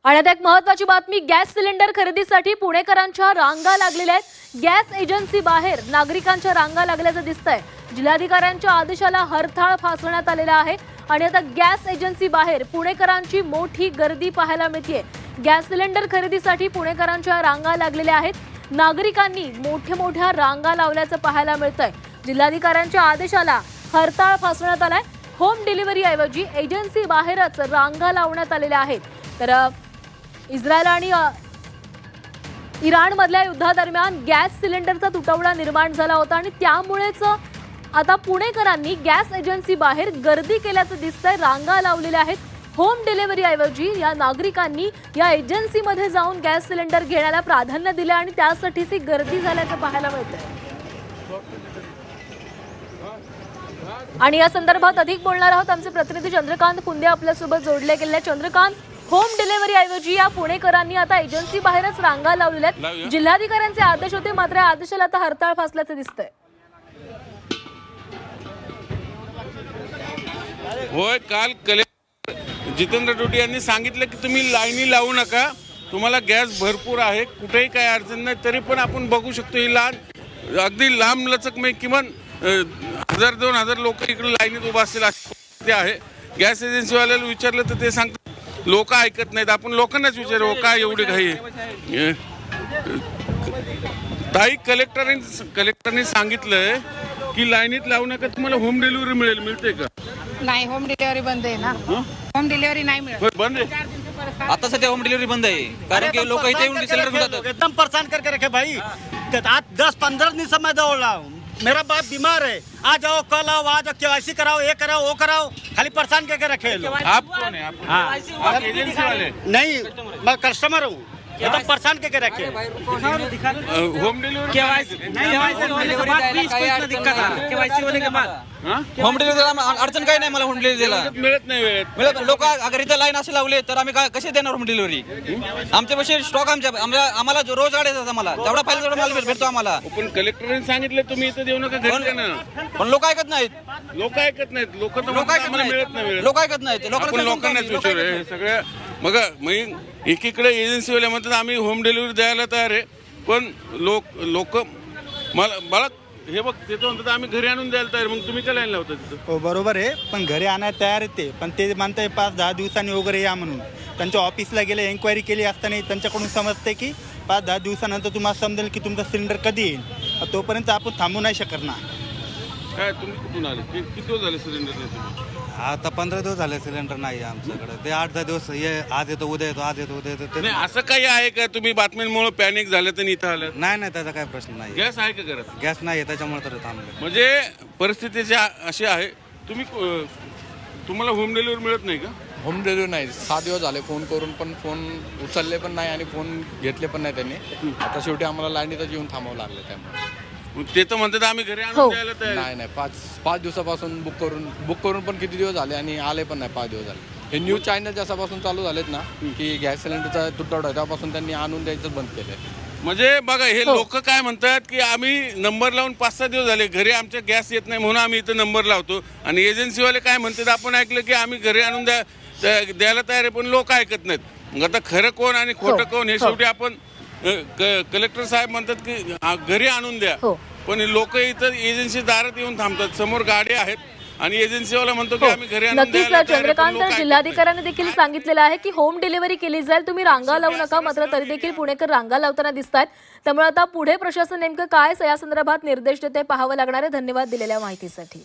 आणि आता एक महत्त्वाची बातमी, गॅस सिलेंडर खरेदीसाठी पुणेकरांच्या रांगा लागलेल्या आहेत। गॅस एजन्सी बाहेर नागरिकांच्या रांगा लागल्याचं दिसतंय। जिल्हाधिकाऱ्यांच्या आदेशाला हरताळ फासण्यात आलेला आहे आणि आता गॅस एजन्सी बाहेर पुणेकरांची मोठी गर्दी पाहायला मिळते। गॅस सिलेंडर खरेदीसाठी पुणेकरांच्या रांगा लागलेल्या आहेत। नागरिकांनी मोठ्या रांगा लावल्याचं पाहायला मिळतंय। जिल्हाधिकाऱ्यांच्या आदेशाला हरताळ फासण्यात आलाय। होम डिलिव्हरी ऐवजी एजन्सी बाहेरच रांगा लावण्यात आलेल्या आहेत। तर इस्रायल आणि इराणमधल्या युद्धादरम्यान गॅस सिलेंडरचा तुटवडा निर्माण झाला होता आणि त्यामुळेच आता पुणेकरांनी गॅस एजन्सी बाहेर गर्दी केल्याचं दिसतंय। रांगा लावलेल्या आहेत। होम डिलिव्हरी ऐवजी या नागरिकांनी या एजन्सीमध्ये जाऊन गॅस सिलेंडर घेण्याला प्राधान्य दिले आणि त्यासाठीची गर्दी झाल्याचं पाहायला मिळतंय। आणि या संदर्भात अधिक बोलणार आहोत, आमचे प्रतिनिधी चंद्रकांत पुंदे आपल्यासोबत जोडले गेले। चंद्रकांत, होम डिलिव्हरी ऐवजी या पुणेकरांनी आता एजन्सी बाहेरच रांगा लावलेल्या आहेत। जिल्हाधिकाऱ्यांचे आदेश होते, मात्र या आदेशाला आता हरताळ फासल्याचं दिसतंय। होय, काल कलेक्टर जितेंद्र डोटी यांनी सांगितलं की तुम्ही लाईनी लावू नका, तुम्हाला गॅस भरपूर आहे, कुठेही काही अडचण नाही। तरी पण आपण बघू शकतो ही अगदी लांब लचक में किमान 1000-2000 लोक इकडे लाईनीत उभा असतील असे आहे। गॅस एजन्सीवाल्याला विचारलं तर ते सांगतात लोक ऐकत नाहीत। आपण लोकांनाच विचारू काय एवढी घाई आहे। ताई, कलेक्टरने सांगितलंय की लाईनीत लावू नका, तुम्हाला होम डिलिव्हरी मिळते का? नाही, होम डिलिव्हरी बंद आहे ना। होम डिलिव्हरी नाही मिळत, बंद आहे। आता सध्या होम डिलिव्हरी बंद आहे, कारण की लोक इथे येऊन सिलेंडर घेऊन जातात। एकदम परेशान करके रखे भाई। आज 10-15 दिन से मैं दौड़ रहा हूँ, मेरा बाप बीमार है, आ जाओ कल आओ, आज KYC कराओ, ये कराओ वो कराओ, खाली परेशान करके रखे लोग। आप कौन है? आप एजेंसी वाले? नहीं, मैं कस्टमर हूँ, एकदम परेशान करके रखे। होम डिलिव्हरी होम डिलिव्हरीला अडचण काही नाही, मला होम डिलिव्हरीला मिळत नाही वेळेत। लोक अगर इथं लाईन असे लावले तर आम्ही कसे देणार होम डिलिव्हरी? आमच्या पैसे स्टॉक आम्हाला जो रोज गाड्या येतात, आम्हाला जेवढा पाहिजे तेवढा माल भेटतो आम्हाला। पण कलेक्टरने सांगितलं तुम्ही इथं देऊ नका, घरी द्या ना। पण लोक ऐकत नाहीत, लोक ऐकत नाहीत, लोक लोक ऐकत मिळत नाही वेळेत। लोक ऐकत नाहीत। आपण लोकांनाच विचारू हे सगळं। मग एकीकडे एजन्सीवाले म्हणतात आम्ही होम डिलिव्हरी द्यायला तयार आहे, पण लोक मला हे बघ ते तर म्हणतात आम्ही घरी आणून द्यायला तयार। मग तुम्ही काय लाईन लावता तिथं? हो बरोबर आहे, पण घरी आणायला तयार आहेत ते, पण ते म्हणताय 5-10 दिवसांनी वगैरे या म्हणून। त्यांच्या ऑफिसला गेले, एन्क्वायरी केली असताना त्यांच्याकडून समजते की 5-10 दिवसानंतर तुम्हाला समजेल की तुमचा सिलेंडर कधी येईल। तोपर्यंत आपण थांबू नाही शकत ना। काय तुम्ही कुठून आले? किती दिवस झाले सिलेंडर नाही? आता 15 दिवस झाले सिलेंडर नाही आमच्याकडे। ते 8-10 दिवस आज येतो उद्या येतो, आज येतो उद्या येतो। नाही, असं काही आहे का तुम्ही बातम्यांमुळे पॅनिक झालं तर इथं आलं? नाही, त्याचा काही प्रश्न नाही। गॅस आहे का घरात? गॅस नाही, त्याच्यामुळे तर थांबले। म्हणजे परिस्थिती अशी आहे। तुम्हाला होम डिलिव्हरी मिळत नाही का? होम डिलिव्हरी नाही, 6 दिवस झाले फोन करून, पण फोन उचलले पण नाही आणि फोन घेतले पण नाही त्यांनी। आता शेवटी आम्हाला लाईनीतच येऊन थांबावं लागलं। त्यामुळे ते तर म्हणतात आम्ही घरी आणून द्यायला तयार आहे। नाही, 5 दिवसापासून बुक करून पण किती दिवस झाले आणि आले पण नाही। 5 दिवस झाले। हे न्यूज चॅनल जसापासून चालू झालेत ना की गॅस सिलेंडरचा तुटवडा आहे, त्यापासून त्यांनी आणून द्यायचं बंद केलंय। म्हणजे बघा, हे लोक काय म्हणतात की आम्ही नंबर लावून 5-6 दिवस झाले, घरी आमच्या गॅस येत नाही म्हणून आम्ही इथं नंबर लावतो। आणि एजन्सीवाले काय म्हणतात, आपण ऐकलं की आम्ही घरी आणून द्यायला तयार आहे, पण लोक ऐकत नाहीत। मग आता खरं कोण आणि खोटं कोण हे शेवटी आपण कलेक्टर साहेब म्हणतात की घरी आणून द्या, पण लोक इथं एजन्सी दारात येऊन थांबतात। समोर गाडी आहेत आणि एजन्सीवाला म्हणतो की आम्ही घरी आणून नक्कीच चंद्रकांत, जिल्हाधिकाऱ्यांनी देखील सांगितलेलं आहे की होम डिलिव्हरी केली जाईल, तुम्ही रांगा लावू नका। मात्र तरी देखील पुणेकर रांगा लावताना दिसत आहेत। त्यामुळे आता पुढे प्रशासन नेमकं काय या संदर्भात निर्देश देते पाहावं लागणार आहे। धन्यवाद दिलेल्या माहितीसाठी।